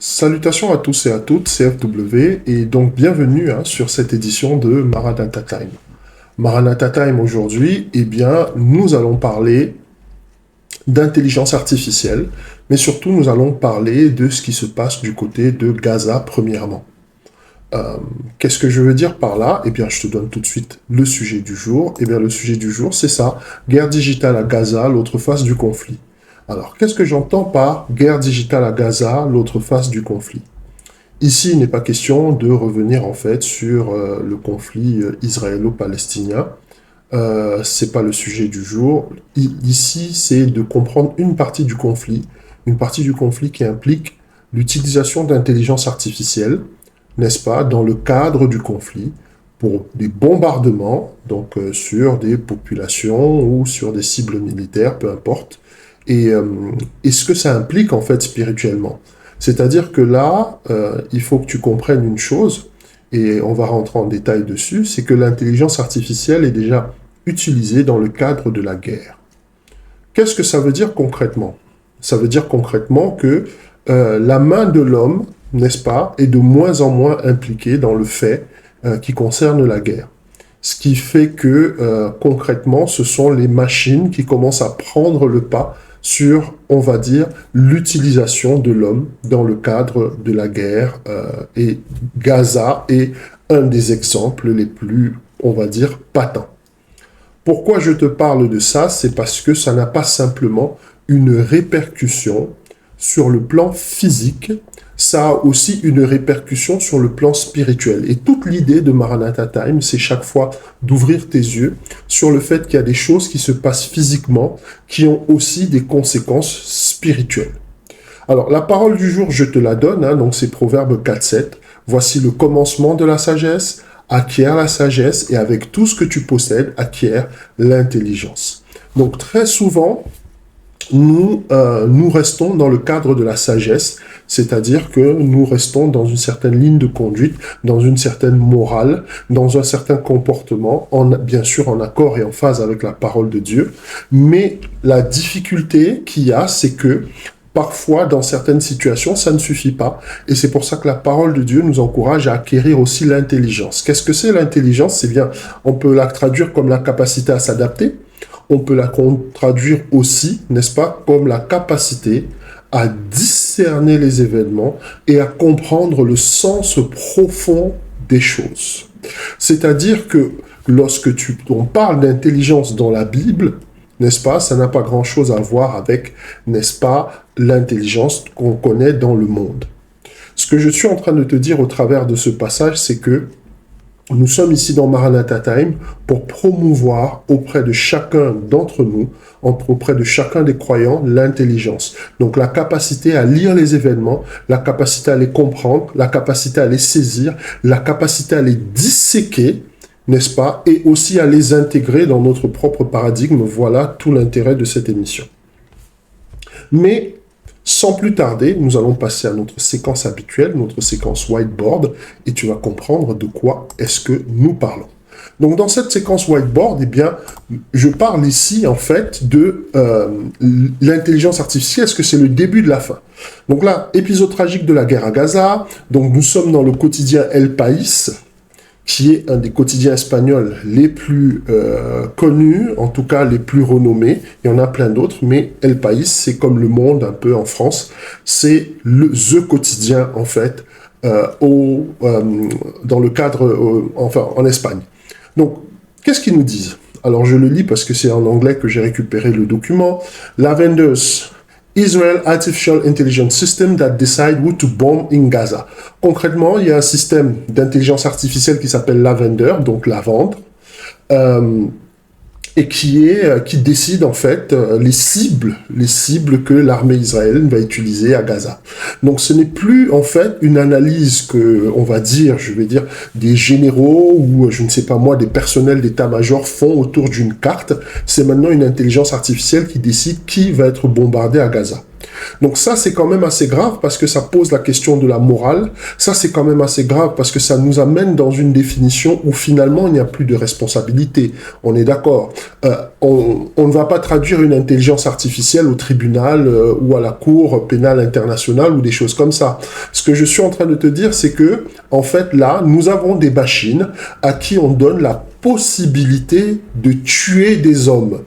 Salutations à tous et à toutes, c'est FW, et donc bienvenue sur cette édition de Maranatha Time. Maranatha Time aujourd'hui, nous allons parler d'intelligence artificielle, mais surtout nous allons parler de ce qui se passe du côté de Gaza premièrement. Qu'est-ce que je veux dire par là? Je te donne tout de suite le sujet du jour. Le sujet du jour, c'est ça, guerre digitale à Gaza, l'autre face du conflit. Alors, qu'est-ce que j'entends par guerre digitale à Gaza, l'autre face du conflit? Ici, il n'est pas question de revenir en fait sur le conflit israélo-palestinien. C'est pas le sujet du jour. Ici, c'est de comprendre une partie du conflit qui implique l'utilisation d'intelligence artificielle, n'est-ce pas, dans le cadre du conflit, pour des bombardements, donc sur des populations ou sur des cibles militaires, peu importe. Et ce que ça implique en fait spirituellement. C'est-à-dire que là, il faut que tu comprennes une chose, et on va rentrer en détail dessus, c'est que l'intelligence artificielle est déjà utilisée dans le cadre de la guerre. Qu'est-ce que ça veut dire concrètement? Ça veut dire concrètement que la main de l'homme, n'est-ce pas, est de moins en moins impliquée dans le fait qui concerne la guerre. Ce qui fait que concrètement, ce sont les machines qui commencent à prendre le pas sur, on va dire, l'utilisation de l'homme dans le cadre de la guerre. Et Gaza est un des exemples les plus, on va dire, patents. Pourquoi je te parle de ça? C'est parce que ça n'a pas simplement une répercussion sur le plan physique, ça a aussi une répercussion sur le plan spirituel. Et toute l'idée de Maranatha Time, c'est chaque fois d'ouvrir tes yeux sur le fait qu'il y a des choses qui se passent physiquement, qui ont aussi des conséquences spirituelles. Alors, la parole du jour, je te la donne, donc c'est Proverbe 4-7. Voici le commencement de la sagesse, acquiert la sagesse, et avec tout ce que tu possèdes, acquiert l'intelligence. Donc, très souvent, nous restons dans le cadre de la sagesse, c'est-à-dire que nous restons dans une certaine ligne de conduite, dans une certaine morale, dans un certain comportement, bien sûr en accord et en phase avec la parole de Dieu. Mais la difficulté qu'il y a, c'est que parfois, dans certaines situations, ça ne suffit pas. Et c'est pour ça que la parole de Dieu nous encourage à acquérir aussi l'intelligence. Qu'est-ce que c'est l'intelligence? C'est bien, on peut la traduire comme la capacité à s'adapter. On peut la traduire aussi, n'est-ce pas, comme la capacité à discerner les événements et à comprendre le sens profond des choses. C'est-à-dire que lorsque on parle d'intelligence dans la Bible, n'est-ce pas, ça n'a pas grand-chose à voir avec, n'est-ce pas, l'intelligence qu'on connaît dans le monde. Ce que je suis en train de te dire au travers de ce passage, c'est que nous sommes ici dans Maranatha Time pour promouvoir auprès de chacun d'entre nous, auprès de chacun des croyants, l'intelligence. Donc la capacité à lire les événements, la capacité à les comprendre, la capacité à les saisir, la capacité à les disséquer, n'est-ce pas, et aussi à les intégrer dans notre propre paradigme. Voilà tout l'intérêt de cette émission. Mais sans plus tarder, nous allons passer à notre séquence habituelle, notre séquence whiteboard, et tu vas comprendre de quoi est-ce que nous parlons. Donc, dans cette séquence whiteboard, je parle ici, en fait, de l'intelligence artificielle. Est-ce que c'est le début de la fin? Donc là, épisode tragique de la guerre à Gaza. Donc, nous sommes dans le quotidien El País, qui est un des quotidiens espagnols les plus connus, en tout cas les plus renommés. Il y en a plein d'autres, mais El País, c'est comme Le Monde un peu en France. C'est the quotidien, en fait, dans le cadre, en Espagne. Donc, qu'est-ce qu'ils nous disent? Alors, je le lis parce que c'est en anglais que j'ai récupéré le document. Lavenders, Israel Artificial Intelligence System that decide who to bomb in Gaza. Concrètement, il y a un système d'intelligence artificielle qui s'appelle Lavender, donc lavande, et qui décide en fait les cibles que l'armée israélienne va utiliser à Gaza. Donc ce n'est plus en fait une analyse que, on va dire, des généraux ou je ne sais pas moi, des personnels d'état-major font autour d'une carte. C'est maintenant une intelligence artificielle qui décide qui va être bombardé à Gaza. Donc ça, c'est quand même assez grave parce que ça pose la question de la morale. Ça, c'est quand même assez grave parce que ça nous amène dans une définition où finalement, il n'y a plus de responsabilité. On est d'accord. On ne va pas traduire une intelligence artificielle au tribunal ou à la Cour pénale internationale ou des choses comme ça. Ce que je suis en train de te dire, c'est que, en fait, là, nous avons des machines à qui on donne la possibilité de tuer des hommes.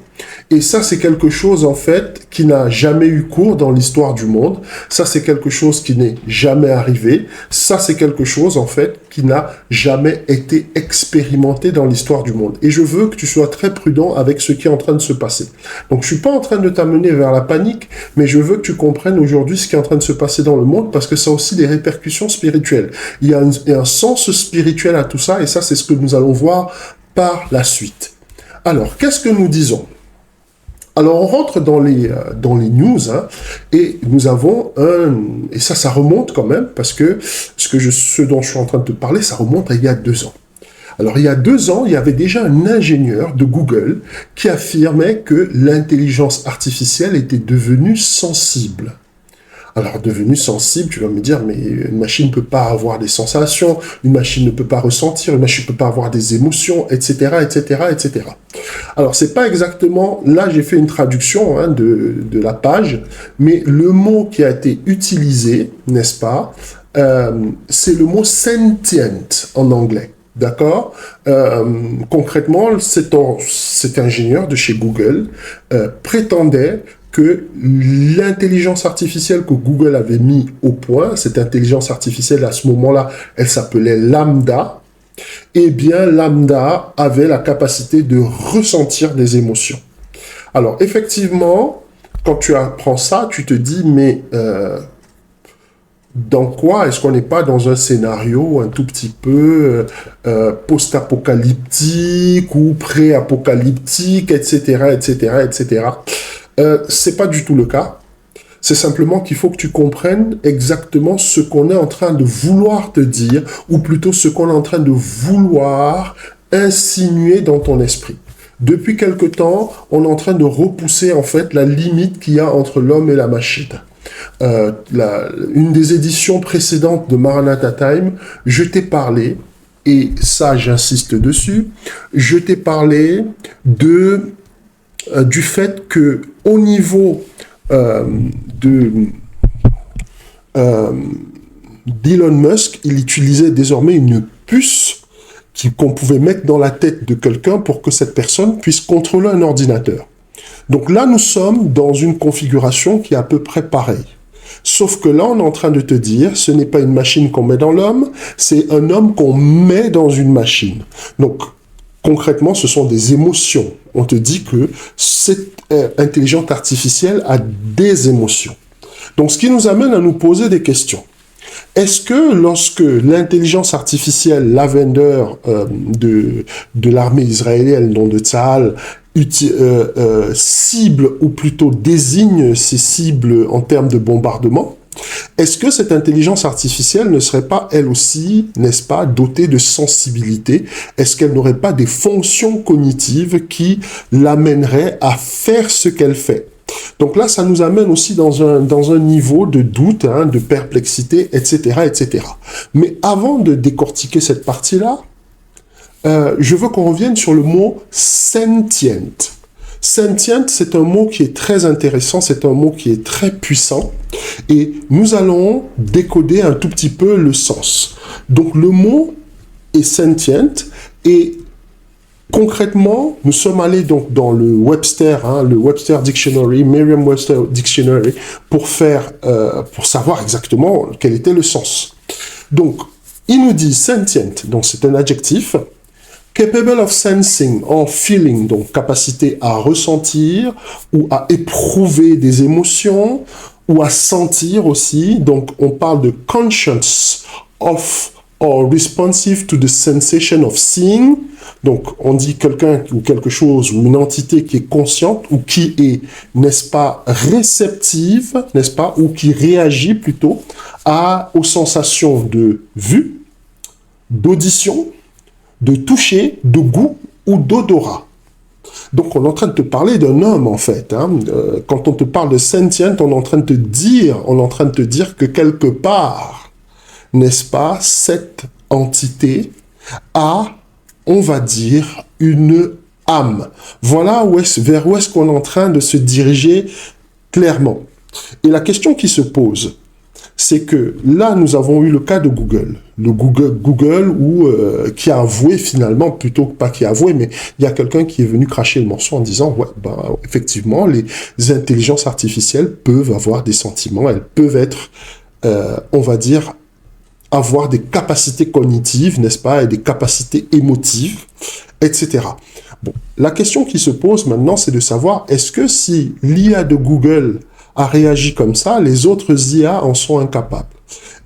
Et ça, c'est quelque chose, en fait, qui n'a jamais eu cours dans l'histoire du monde. Ça, c'est quelque chose qui n'est jamais arrivé. Ça, c'est quelque chose, en fait, qui n'a jamais été expérimenté dans l'histoire du monde. Et je veux que tu sois très prudent avec ce qui est en train de se passer. Donc, je suis pas en train de t'amener vers la panique, mais je veux que tu comprennes aujourd'hui ce qui est en train de se passer dans le monde, parce que ça a aussi des répercussions spirituelles. Il y a un sens spirituel à tout ça, et ça, c'est ce que nous allons voir par la suite. Alors, qu'est-ce que nous disons ? Alors, on rentre dans les news, hein, et nous avons et ça remonte quand même, parce que ce dont je suis en train de te parler, ça remonte à il y a 2 ans. Alors, il y a 2 ans, il y avait déjà un ingénieur de Google qui affirmait que l'intelligence artificielle était devenue sensible. Alors, devenu sensible, tu vas me dire, mais une machine ne peut pas avoir des sensations, une machine ne peut pas ressentir, une machine ne peut pas avoir des émotions, etc., etc., etc. Alors, c'est pas exactement, là j'ai fait une traduction de la page, mais le mot qui a été utilisé, n'est-ce pas, c'est le mot sentient en anglais. D'accord. Concrètement, cet ingénieur de chez Google prétendait que l'intelligence artificielle que Google avait mis au point, cette intelligence artificielle à ce moment-là, elle s'appelait Lambda, eh bien Lambda avait la capacité de ressentir des émotions. Alors effectivement, quand tu apprends ça, tu te dis, mais dans quoi est-ce qu'on n'est pas dans un scénario un tout petit peu post-apocalyptique ou pré-apocalyptique, etc., etc., etc. C'est pas du tout le cas. C'est simplement qu'il faut que tu comprennes exactement ce qu'on est en train de vouloir te dire, ou plutôt ce qu'on est en train de vouloir insinuer dans ton esprit. Depuis quelque temps, on est en train de repousser en fait la limite qu'il y a entre l'homme et la machine. Une des éditions précédentes de Maranatha Time, je t'ai parlé, et ça j'insiste dessus, je t'ai parlé du fait que au niveau d'Elon Musk, il utilisait désormais une puce qu'on pouvait mettre dans la tête de quelqu'un pour que cette personne puisse contrôler un ordinateur. Donc là, nous sommes dans une configuration qui est à peu près pareille. Sauf que là, on est en train de te dire, ce n'est pas une machine qu'on met dans l'homme, c'est un homme qu'on met dans une machine. Donc, concrètement, ce sont des émotions. On te dit que cette intelligence artificielle a des émotions. Donc, ce qui nous amène à nous poser des questions. Est-ce que lorsque l'intelligence artificielle, Lavender de l'armée israélienne, nom de Tzahal, cible ou plutôt désigne ses cibles en termes de bombardement, est-ce que cette intelligence artificielle ne serait pas, elle aussi, n'est-ce pas, dotée de sensibilité? Est-ce qu'elle n'aurait pas des fonctions cognitives qui l'amèneraient à faire ce qu'elle fait? Donc là, ça nous amène aussi dans un niveau de doute, de perplexité, etc., etc. Mais avant de décortiquer cette partie-là, je veux qu'on revienne sur le mot « sentient ». Sentient, c'est un mot qui est très intéressant, c'est un mot qui est très puissant, et nous allons décoder un tout petit peu le sens. Donc le mot est sentient, et concrètement, nous sommes allés donc dans le Webster Dictionary, Merriam-Webster Dictionary, pour savoir exactement quel était le sens. Donc, il nous dit sentient, donc c'est un adjectif, capable of sensing or feeling, donc capacité à ressentir ou à éprouver des émotions ou à sentir aussi. Donc, on parle de conscious of or responsive to the sensation of seeing. Donc, on dit quelqu'un ou quelque chose ou une entité qui est consciente ou qui est, n'est-ce pas, réceptive, n'est-ce pas, ou qui réagit plutôt aux sensations de vue, d'audition, de toucher, de goût ou d'odorat. Donc, on est en train de te parler d'un homme, en fait. Hein. Quand on te parle de sentient, on est en train de te dire que quelque part, n'est-ce pas, cette entité a, on va dire, une âme. Voilà vers où est-ce qu'on est en train de se diriger clairement. Et la question qui se pose, c'est que là, nous avons eu le cas de Google. Le Google qui a avoué finalement, plutôt que pas qui a avoué, mais il y a quelqu'un qui est venu cracher le morceau en disant, ouais, effectivement, les intelligences artificielles peuvent avoir des sentiments, elles peuvent être, on va dire, avoir des capacités cognitives, n'est-ce pas, et des capacités émotives, etc. Bon, la question qui se pose maintenant, c'est de savoir, est-ce que si l'IA de Google a réagi comme ça, les autres IA en sont incapables?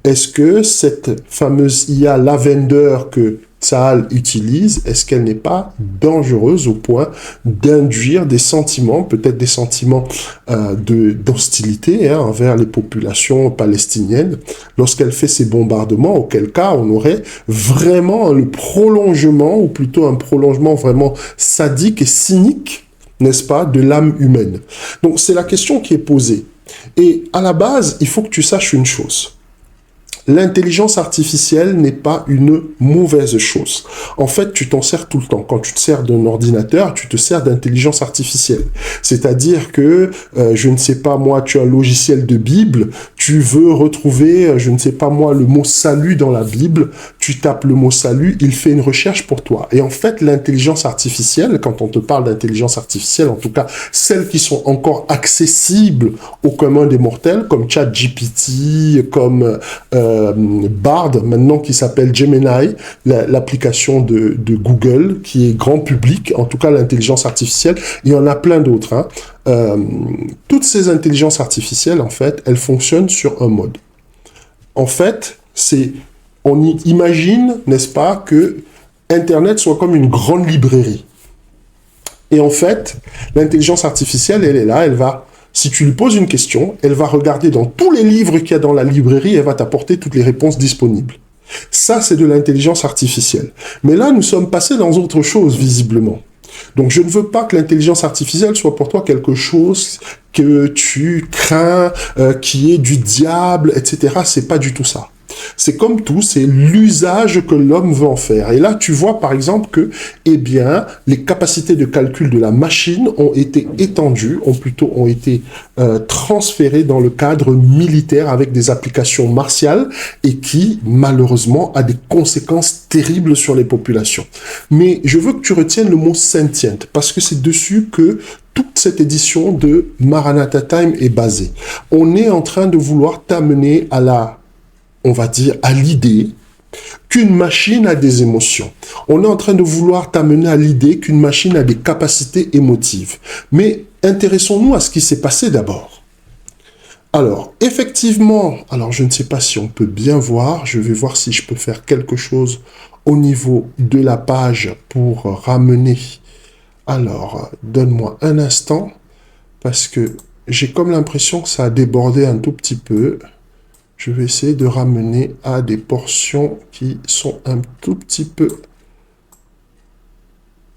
Est-ce que cette fameuse IA Lavender que Tsahal utilise, est-ce qu'elle n'est pas dangereuse au point d'induire des sentiments, peut-être des sentiments d'hostilité envers les populations palestiniennes, lorsqu'elle fait ces bombardements, auquel cas on aurait vraiment le prolongement, ou plutôt un prolongement vraiment sadique et cynique, n'est-ce pas, de l'âme humaine. Donc c'est la question qui est posée. Et à la base, il faut que tu saches une chose. L'intelligence artificielle n'est pas une mauvaise chose. En fait, tu t'en sers tout le temps. Quand tu te sers d'un ordinateur, tu te sers d'intelligence artificielle. C'est-à-dire que, je ne sais pas moi, tu as un logiciel de Bible, tu veux retrouver, je ne sais pas moi, le mot salut dans la Bible, tu tapes le mot salut, il fait une recherche pour toi. Et en fait, l'intelligence artificielle, quand on te parle d'intelligence artificielle, en tout cas, celles qui sont encore accessibles au commun des mortels, comme ChatGPT, comme Bard, maintenant qui s'appelle Gemini, l'application de Google, qui est grand public, en tout cas l'intelligence artificielle, il y en a plein d'autres. Hein. Toutes ces intelligences artificielles, en fait, elles fonctionnent sur un mode. En fait, on imagine, n'est-ce pas, que Internet soit comme une grande librairie. Et en fait, l'intelligence artificielle, elle est là, elle va... Si tu lui poses une question, elle va regarder dans tous les livres qu'il y a dans la librairie et elle va t'apporter toutes les réponses disponibles. Ça, c'est de l'intelligence artificielle. Mais là, nous sommes passés dans autre chose, visiblement. Donc, je ne veux pas que l'intelligence artificielle soit pour toi quelque chose que tu crains, qui est du diable, etc. C'est pas du tout ça. C'est comme tout, c'est l'usage que l'homme veut en faire. Et là, tu vois par exemple que, eh bien, les capacités de calcul de la machine ont été étendues, ont été transférées dans le cadre militaire avec des applications martiales et qui, malheureusement, a des conséquences terribles sur les populations. Mais je veux que tu retiennes le mot sentient, parce que c'est dessus que toute cette édition de Maranatha Time est basée. On est en train de vouloir t'amener on va dire, à l'idée qu'une machine a des émotions. On est en train de vouloir t'amener à l'idée qu'une machine a des capacités émotives. Mais intéressons-nous à ce qui s'est passé d'abord. Alors, effectivement, je ne sais pas si on peut bien voir, je vais voir si je peux faire quelque chose au niveau de la page pour ramener. Alors, donne-moi un instant, parce que j'ai comme l'impression que ça a débordé un tout petit peu. Je vais essayer de ramener à des portions qui sont un tout petit peu...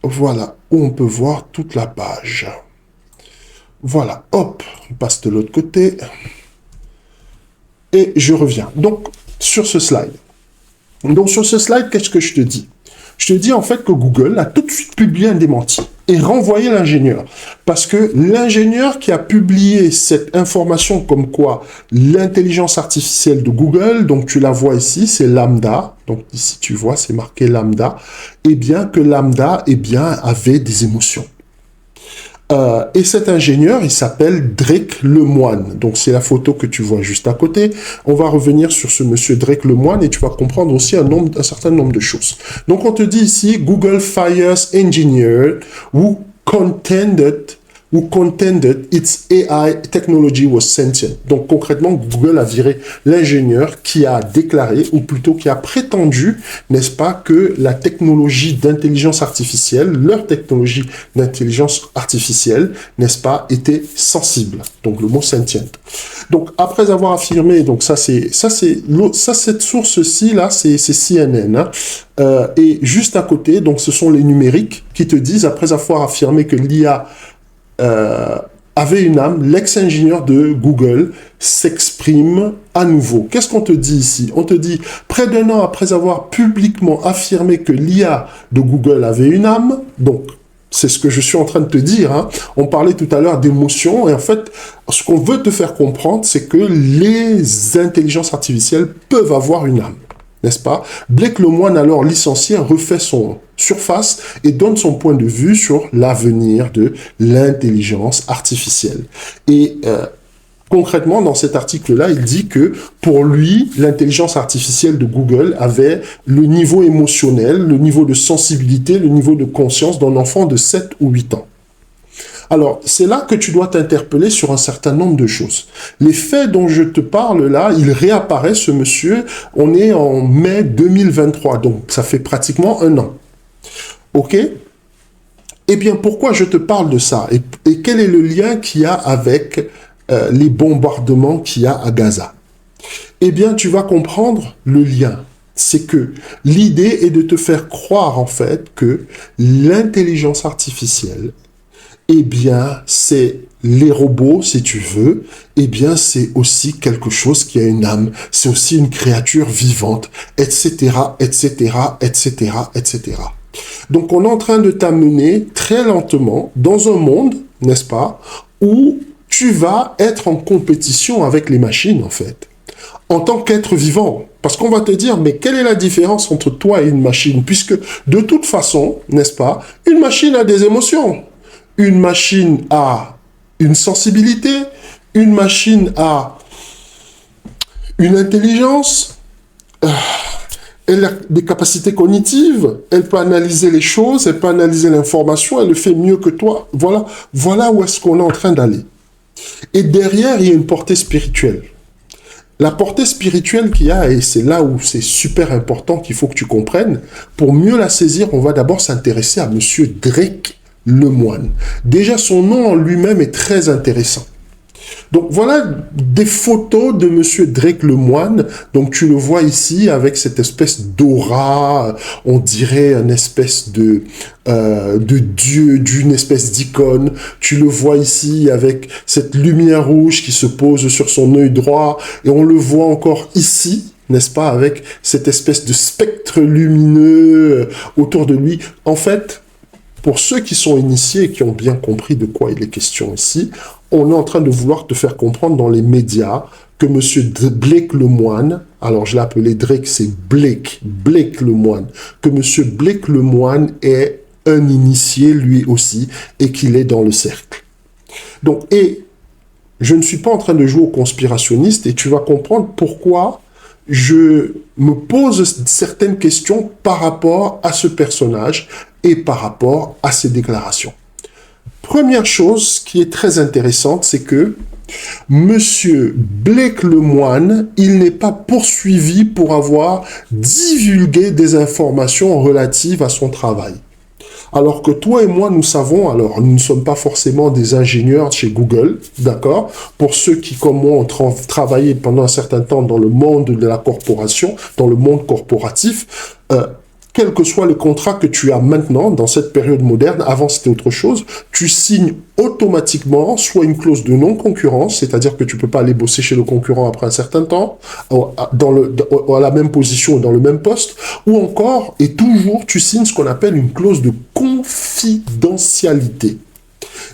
Voilà, où on peut voir toute la page. Voilà, hop, on passe de l'autre côté. Et je reviens. Donc, sur ce slide. Qu'est-ce que je te dis? Je te dis en fait que Google a tout de suite publié un démenti et renvoyé l'ingénieur. Parce que l'ingénieur qui a publié cette information comme quoi l'intelligence artificielle de Google, donc tu la vois ici, c'est Lambda, donc ici tu vois, c'est marqué Lambda, et bien que Lambda, avait des émotions. Et cet ingénieur, il s'appelle Drake Lemoine. Donc, c'est la photo que tu vois juste à côté. On va revenir sur ce monsieur Drake Lemoine et tu vas comprendre aussi un certain nombre de choses. Donc, on te dit ici, Google fires engineer who contended who contended its AI technology was sentient. Donc concrètement, Google a viré l'ingénieur qui a déclaré, ou plutôt qui a prétendu, n'est-ce pas, que la technologie d'intelligence artificielle, leur technologie d'intelligence artificielle, n'est-ce pas, était sensible. Donc le mot sentient. Donc après avoir affirmé, donc cette source-ci là, c'est CNN, hein. Et juste à côté, donc ce sont les numériques qui te disent, après avoir affirmé que l'IA avait une âme, l'ex-ingénieur de Google s'exprime à nouveau. Qu'est-ce qu'on te dit ici? On te dit, près d'un an après avoir publiquement affirmé que l'IA de Google avait une âme, donc c'est ce que je suis en train de te dire, hein. On parlait tout à l'heure d'émotions, et en fait, ce qu'on veut te faire comprendre, c'est que les intelligences artificielles peuvent avoir une âme, n'est-ce pas? Blake Lemoine, alors licencié, refait son surface et donne son point de vue sur l'avenir de l'intelligence artificielle. Et concrètement, dans cet article-là, il dit que pour lui, l'intelligence artificielle de Google avait le niveau émotionnel, le niveau de sensibilité, le niveau de conscience d'un enfant de 7 ou 8 ans. Alors, c'est là que tu dois t'interpeller sur un certain nombre de choses. Les faits dont je te parle là, il réapparaît, ce monsieur, on est en mai 2023, donc ça fait pratiquement un an. Ok? Eh bien, pourquoi je te parle de ça? Et quel est le lien qu'il y a avec les bombardements qu'il y a à Gaza? Eh bien, tu vas comprendre le lien. C'est que l'idée est de te faire croire, en fait, que l'intelligence artificielle, eh bien, c'est les robots, si tu veux, eh bien, c'est aussi quelque chose qui a une âme, c'est aussi une créature vivante, etc., etc., etc., etc. Donc, on est en train de t'amener très lentement dans un monde, n'est-ce pas, où tu vas être en compétition avec les machines, en fait, en tant qu'être vivant. Parce qu'on va te dire, mais quelle est la différence entre toi et une machine? Puisque, de toute façon, n'est-ce pas, une machine a des émotions. Une machine a une sensibilité, une machine a une intelligence, elle a des capacités cognitives, elle peut analyser les choses, elle peut analyser l'information, elle le fait mieux que toi. Voilà où est-ce qu'on est en train d'aller. Et derrière, il y a une portée spirituelle. La portée spirituelle qu'il y a, et c'est là où c'est super important qu'il faut que tu comprennes, pour mieux la saisir, on va d'abord s'intéresser à Monsieur Drake Lemoine. Déjà, son nom en lui-même est très intéressant. Donc, voilà des photos de Monsieur Drake Lemoine. Donc, tu le vois ici avec cette espèce d'aura, on dirait une espèce de dieu, d'une espèce d'icône. Tu le vois ici avec cette lumière rouge qui se pose sur son œil droit. Et on le voit encore ici, n'est-ce pas, avec cette espèce de spectre lumineux autour de lui. En fait, pour ceux qui sont initiés et qui ont bien compris de quoi il est question ici, on est en train de vouloir te faire comprendre dans les médias que Monsieur Blake Lemoine, alors je l'ai appelé Drake, c'est Blake Lemoine, que Monsieur Blake Lemoine est un initié lui aussi et qu'il est dans le cercle. Donc, et je ne suis pas en train de jouer au conspirationniste et tu vas comprendre pourquoi je me pose certaines questions par rapport à ce personnage et par rapport à ses déclarations. Première chose qui est très intéressante, c'est que Monsieur Blake Lemoine, il n'est pas poursuivi pour avoir divulgué des informations relatives à son travail. Alors que toi et moi, nous savons, alors nous ne sommes pas forcément des ingénieurs chez Google, d'accord? Pour ceux qui, comme moi, ont travaillé pendant un certain temps dans le monde de la corporation, dans le monde corporatif, quel que soit le contrat que tu as maintenant, dans cette période moderne, avant c'était autre chose, tu signes automatiquement soit une clause de non-concurrence, c'est-à-dire que tu ne peux pas aller bosser chez le concurrent après un certain temps, à la même position ou dans le même poste, ou encore, et toujours, tu signes ce qu'on appelle une clause de confidentialité.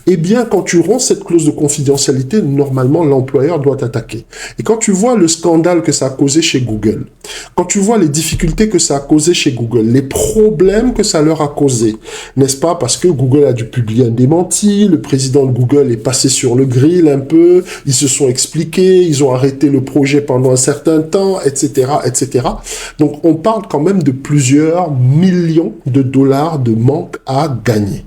Eh bien, quand tu romps cette clause de confidentialité, normalement, l'employeur doit t'attaquer. Et quand tu vois le scandale que ça a causé chez Google, quand tu vois les difficultés que ça a causé chez Google, les problèmes que ça leur a causé, n'est-ce pas? Parce que Google a dû publier un démenti, le président de Google est passé sur le grill un peu, ils se sont expliqués, ils ont arrêté le projet pendant un certain temps, etc., etc. Donc, on parle quand même de plusieurs millions de dollars de manque à gagner.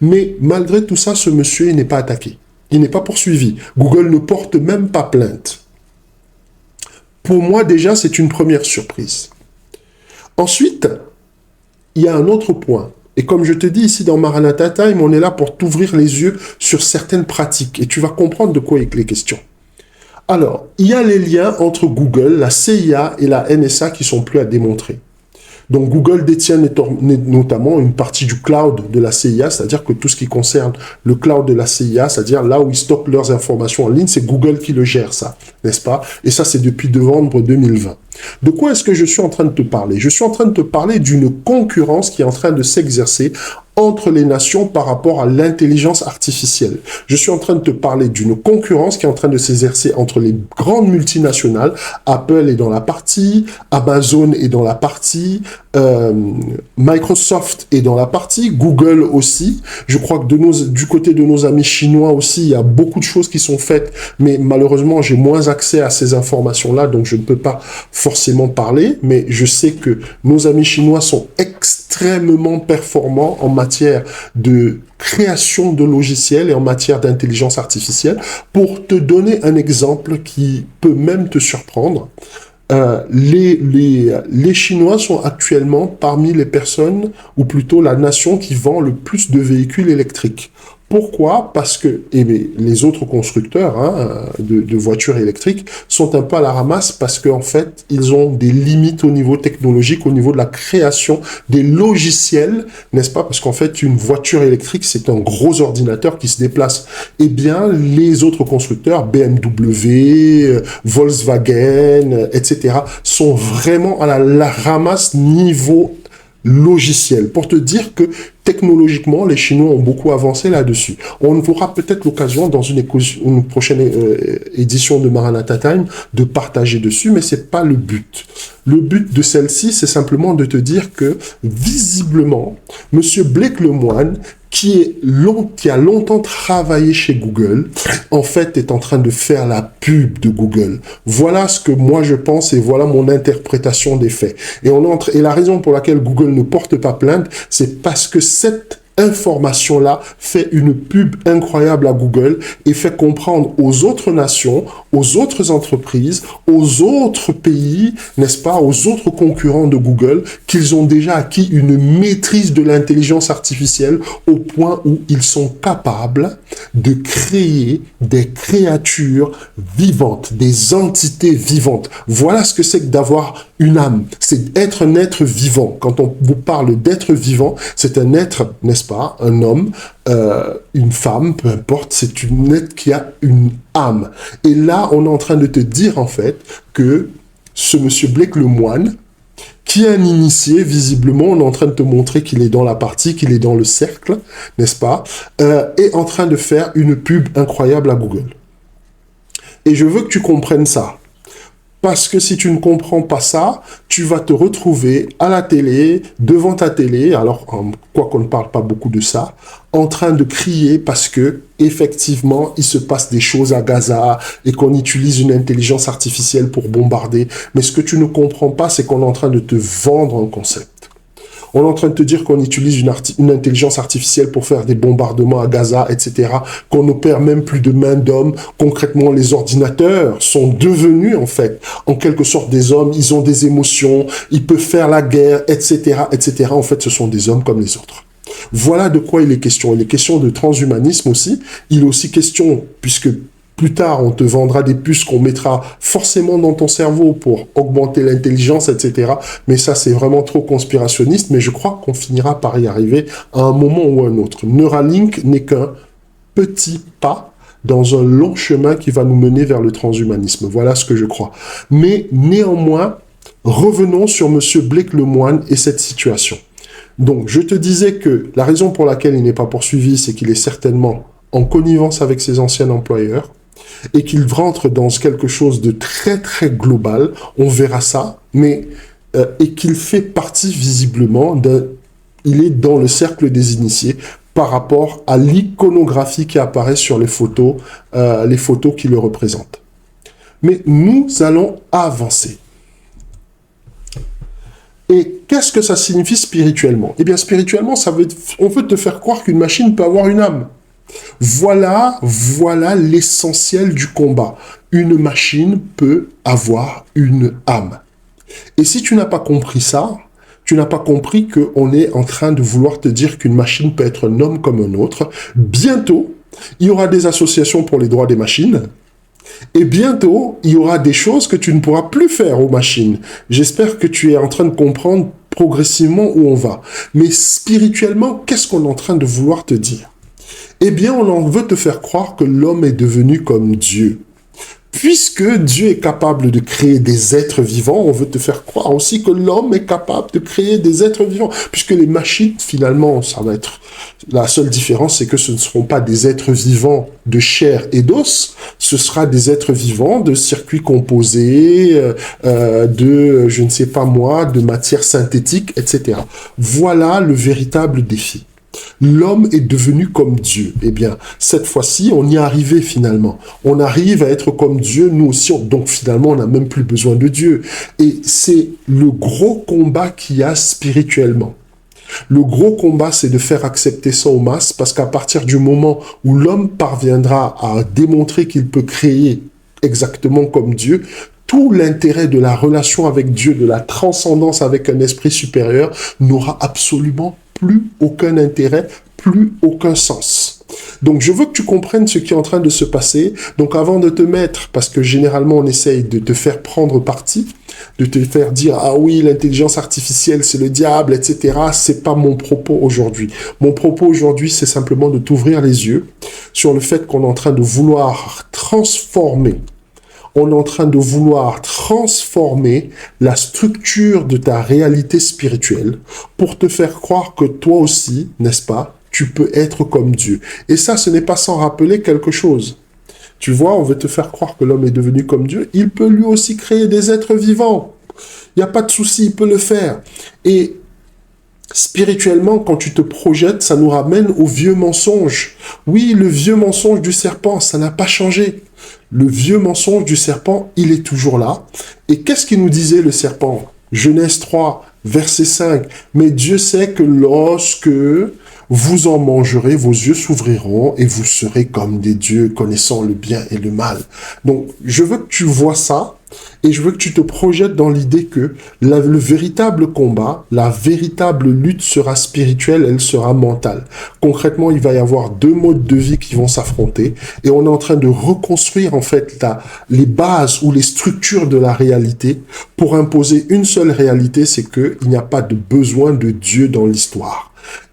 Mais malgré tout ça, ce monsieur, il n'est pas attaqué. Il n'est pas poursuivi. Google ne porte même pas plainte. Pour moi, déjà, c'est une première surprise. Ensuite, il y a un autre point. Et comme je te dis ici dans Maranatha Time, on est là pour t'ouvrir les yeux sur certaines pratiques. Et tu vas comprendre de quoi il est question. Alors, il y a les liens entre Google, la CIA et la NSA qui sont plus à démontrer. Donc Google détient notamment une partie du cloud de la CIA, c'est-à-dire que tout ce qui concerne le cloud de la CIA, c'est-à-dire là où ils stockent leurs informations en ligne, c'est Google qui le gère, ça, n'est-ce pas? Et ça, c'est depuis novembre 2020. De quoi est-ce que je suis en train de te parler? Je suis en train de te parler d'une concurrence qui est en train de s'exercer entre les nations par rapport à l'intelligence artificielle. Je suis en train de te parler d'une concurrence qui est en train de s'exercer entre les grandes multinationales. Apple est dans la partie, Amazon est dans la partie, Microsoft est dans la partie, Google aussi. Je crois que du côté de nos amis chinois aussi, il y a beaucoup de choses qui sont faites, mais malheureusement, j'ai moins accès à ces informations-là, donc je ne peux pas forcément parler, mais je sais que nos amis chinois sont extrêmement performants en matière de création de logiciels et en matière d'intelligence artificielle. Pour te donner un exemple qui peut même te surprendre, les Chinois sont actuellement parmi les personnes, ou plutôt la nation qui vend le plus de véhicules électriques. Pourquoi? Parce que les autres constructeurs de voitures électriques sont un peu à la ramasse parce qu'en fait, ils ont des limites au niveau technologique, au niveau de la création des logiciels, n'est-ce pas? Parce qu'en fait, une voiture électrique, c'est un gros ordinateur qui se déplace. Eh bien, les autres constructeurs, BMW, Volkswagen, etc., sont vraiment à la ramasse niveau logiciel, pour te dire que technologiquement, les Chinois ont beaucoup avancé là-dessus. On aura peut-être l'occasion dans une prochaine édition de Maranatha Time de partager dessus, mais c'est pas le but. Le but de celle-ci, c'est simplement de te dire que, visiblement, Monsieur Blake Lemoine, qui a longtemps travaillé chez Google, en fait, est en train de faire la pub de Google. Voilà ce que moi je pense et voilà mon interprétation des faits. Et la raison pour laquelle Google ne porte pas plainte, c'est parce que cette information-là fait une pub incroyable à Google et fait comprendre aux autres nations, aux autres entreprises, aux autres pays, n'est-ce pas, aux autres concurrents de Google, qu'ils ont déjà acquis une maîtrise de l'intelligence artificielle au point où ils sont capables de créer des créatures vivantes, des entités vivantes. Voilà ce que c'est que d'avoir une âme. C'est être un être vivant. Quand on vous parle d'être vivant, c'est un être, n'est-ce pas, un homme, une femme, peu importe, c'est un être qui a une âme. Et là, on est en train de te dire, en fait, que ce monsieur Blake Lemoine, qui est un initié, visiblement, on est en train de te montrer qu'il est dans la partie, qu'il est dans le cercle, n'est-ce pas, est en train de faire une pub incroyable à Google. Et je veux que tu comprennes ça. Parce que si tu ne comprends pas ça, tu vas te retrouver à la télé, devant ta télé, alors quoi qu'on ne parle pas beaucoup de ça, en train de crier parce que effectivement il se passe des choses à Gaza et qu'on utilise une intelligence artificielle pour bombarder. Mais ce que tu ne comprends pas, c'est qu'on est en train de te vendre un concept. On est en train de te dire qu'on utilise une intelligence artificielle pour faire des bombardements à Gaza, etc., qu'on n'opère même plus de main d'homme. Concrètement, les ordinateurs sont devenus, en fait, en quelque sorte des hommes. Ils ont des émotions, ils peuvent faire la guerre, etc., etc. En fait, ce sont des hommes comme les autres. Voilà de quoi il est question. Il est question de transhumanisme aussi. Il est aussi question, puisque plus tard, on te vendra des puces qu'on mettra forcément dans ton cerveau pour augmenter l'intelligence, etc. Mais ça, c'est vraiment trop conspirationniste. Mais je crois qu'on finira par y arriver à un moment ou un autre. Neuralink n'est qu'un petit pas dans un long chemin qui va nous mener vers le transhumanisme. Voilà ce que je crois. Mais néanmoins, revenons sur Monsieur Blake Lemoine et cette situation. Donc, je te disais que la raison pour laquelle il n'est pas poursuivi, c'est qu'il est certainement en connivence avec ses anciens employeurs, et qu'il rentre dans quelque chose de très très global, on verra ça, mais et qu'il fait partie visiblement il est dans le cercle des initiés par rapport à l'iconographie qui apparaît sur les photos qui le représentent. Mais nous allons avancer. Et qu'est-ce que ça signifie spirituellement? Eh bien, spirituellement, on veut te faire croire qu'une machine peut avoir une âme. Voilà l'essentiel du combat. Une machine peut avoir une âme. Et si tu n'as pas compris ça, tu n'as pas compris qu'on est en train de vouloir te dire qu'une machine peut être un homme comme un autre. Bientôt, il y aura des associations pour les droits des machines. Et bientôt, il y aura des choses que tu ne pourras plus faire aux machines. J'espère que tu es en train de comprendre progressivement où on va. Mais spirituellement, qu'est-ce qu'on est en train de vouloir te dire? Eh bien, on en veut te faire croire que l'homme est devenu comme Dieu. Puisque Dieu est capable de créer des êtres vivants, on veut te faire croire aussi que l'homme est capable de créer des êtres vivants. Puisque les machines, finalement, ça va être... La seule différence, c'est que ce ne seront pas des êtres vivants de chair et d'os, ce sera des êtres vivants de circuits composés, de, je ne sais pas moi, de matière synthétique, etc. Voilà le véritable défi. L'homme est devenu comme Dieu. Eh bien, cette fois-ci, on y est arrivé finalement. On arrive à être comme Dieu, nous aussi. Donc finalement, on n'a même plus besoin de Dieu. Et c'est le gros combat qu'il y a spirituellement. Le gros combat, c'est de faire accepter ça aux masses, parce qu'à partir du moment où l'homme parviendra à démontrer qu'il peut créer exactement comme Dieu, tout l'intérêt de la relation avec Dieu, de la transcendance avec un esprit supérieur, n'aura absolument plus aucun intérêt, plus aucun sens. Donc, je veux que tu comprennes ce qui est en train de se passer. Donc, avant de te mettre, parce que généralement, on essaye de te faire prendre parti, de te faire dire, ah oui, l'intelligence artificielle, c'est le diable, etc. C'est pas mon propos aujourd'hui. Mon propos aujourd'hui, c'est simplement de t'ouvrir les yeux sur le fait qu'on est en train de vouloir transformer la structure de ta réalité spirituelle pour te faire croire que toi aussi, n'est-ce pas, tu peux être comme Dieu. Et ça, ce n'est pas sans rappeler quelque chose. Tu vois, on veut te faire croire que l'homme est devenu comme Dieu. Il peut lui aussi créer des êtres vivants. Il n'y a pas de souci, il peut le faire. Et spirituellement, quand tu te projettes, ça nous ramène au vieux mensonge. Oui, le vieux mensonge du serpent, ça n'a pas changé. Le vieux mensonge du serpent, il est toujours là. Et qu'est-ce qu'il nous disait le serpent? Genèse 3, verset 5. Mais Dieu sait que lorsque vous en mangerez, vos yeux s'ouvriront et vous serez comme des dieux connaissant le bien et le mal. Donc, je veux que tu vois ça et je veux que tu te projettes dans l'idée que le véritable combat, la véritable lutte sera spirituelle, elle sera mentale. Concrètement, il va y avoir deux modes de vie qui vont s'affronter et on est en train de reconstruire en fait les bases ou les structures de la réalité pour imposer une seule réalité, c'est qu'il n'y a pas de besoin de Dieu dans l'histoire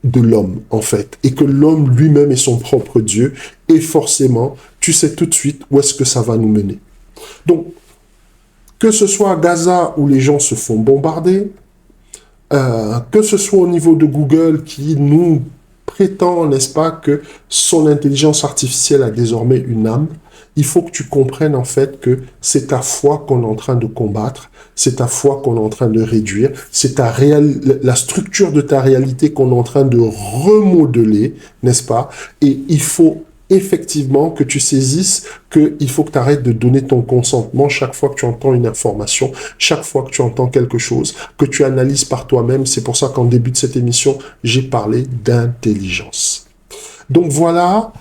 de l'homme, en fait, et que l'homme lui-même est son propre Dieu, et forcément, tu sais tout de suite où est-ce que ça va nous mener. Donc, que ce soit à Gaza où les gens se font bombarder, que ce soit au niveau de Google qui nous prétend, n'est-ce pas, que son intelligence artificielle a désormais une âme, il faut que tu comprennes en fait que c'est ta foi qu'on est en train de combattre, c'est ta foi qu'on est en train de réduire, c'est la structure de ta réalité qu'on est en train de remodeler, n'est-ce pas? Et il faut effectivement que tu saisisses qu'il faut que tu arrêtes de donner ton consentement chaque fois que tu entends une information, chaque fois que tu entends quelque chose, que tu analyses par toi-même. C'est pour ça qu'en début de cette émission, j'ai parlé d'intelligence. Donc voilà,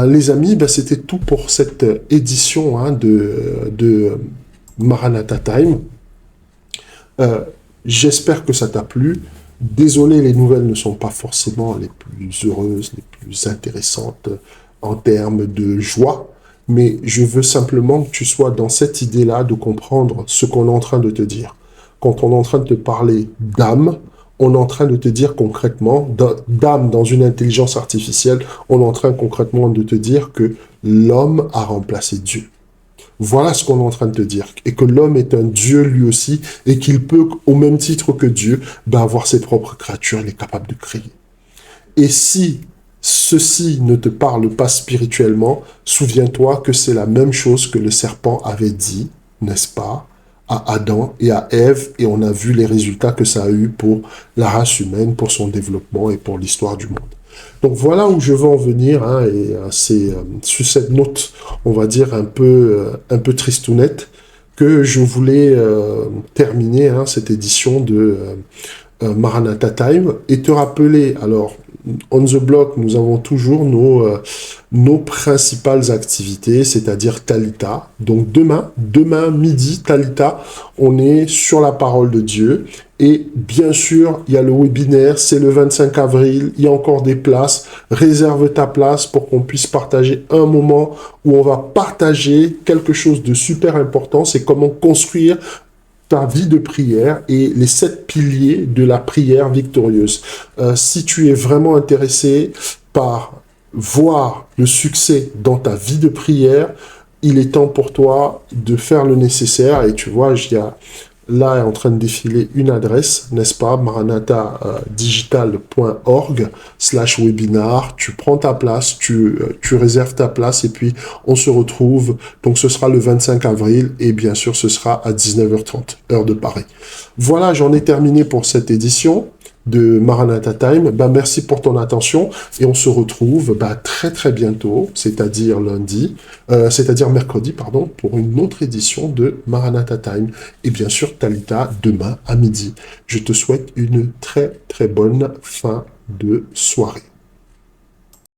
les amis, ben c'était tout pour cette édition de Maranatha Time. J'espère que ça t'a plu. Désolé, les nouvelles ne sont pas forcément les plus heureuses, les plus intéressantes en termes de joie, mais je veux simplement que tu sois dans cette idée-là de comprendre ce qu'on est en train de te dire. Quand on est en train de te parler d'âme, on est en train de te dire concrètement, d'âme dans une intelligence artificielle, on est en train concrètement de te dire que l'homme a remplacé Dieu. Voilà ce qu'on est en train de te dire. Et que l'homme est un Dieu lui aussi, et qu'il peut, au même titre que Dieu, avoir ses propres créatures, il est capable de créer. Et si ceci ne te parle pas spirituellement, souviens-toi que c'est la même chose que le serpent avait dit, n'est-ce pas, à Adam et à Ève, et on a vu les résultats que ça a eu pour la race humaine, pour son développement et pour l'histoire du monde. Donc voilà où je veux en venir, hein, et c'est sur cette note, on va dire un peu tristounette, que je voulais terminer cette édition de Maranatha Time et te rappeler, alors, on the block, nous avons toujours nos principales activités, c'est-à-dire Talita. Donc demain midi, Talita, on est sur la parole de Dieu. Et bien sûr, il y a le webinaire, c'est le 25 avril, il y a encore des places. Réserve ta place pour qu'on puisse partager un moment où on va partager quelque chose de super important, c'est comment construire ta vie de prière et les 7 piliers de la prière victorieuse. Si tu es vraiment intéressé par voir le succès dans ta vie de prière, il est temps pour toi de faire le nécessaire. Et tu vois, il y a là est en train de défiler une adresse, n'est-ce pas, maranatha-digital.org/webinar. Tu prends ta place, tu réserves ta place et puis on se retrouve. Donc ce sera le 25 avril et bien sûr ce sera à 19h30, heure de Paris. Voilà, j'en ai terminé pour cette édition de Maranatha Time. Merci pour ton attention et on se retrouve très très bientôt, c'est-à-dire mercredi, pardon, pour une autre édition de Maranatha Time. Et bien sûr, Talita, demain à midi. Je te souhaite une très très bonne fin de soirée.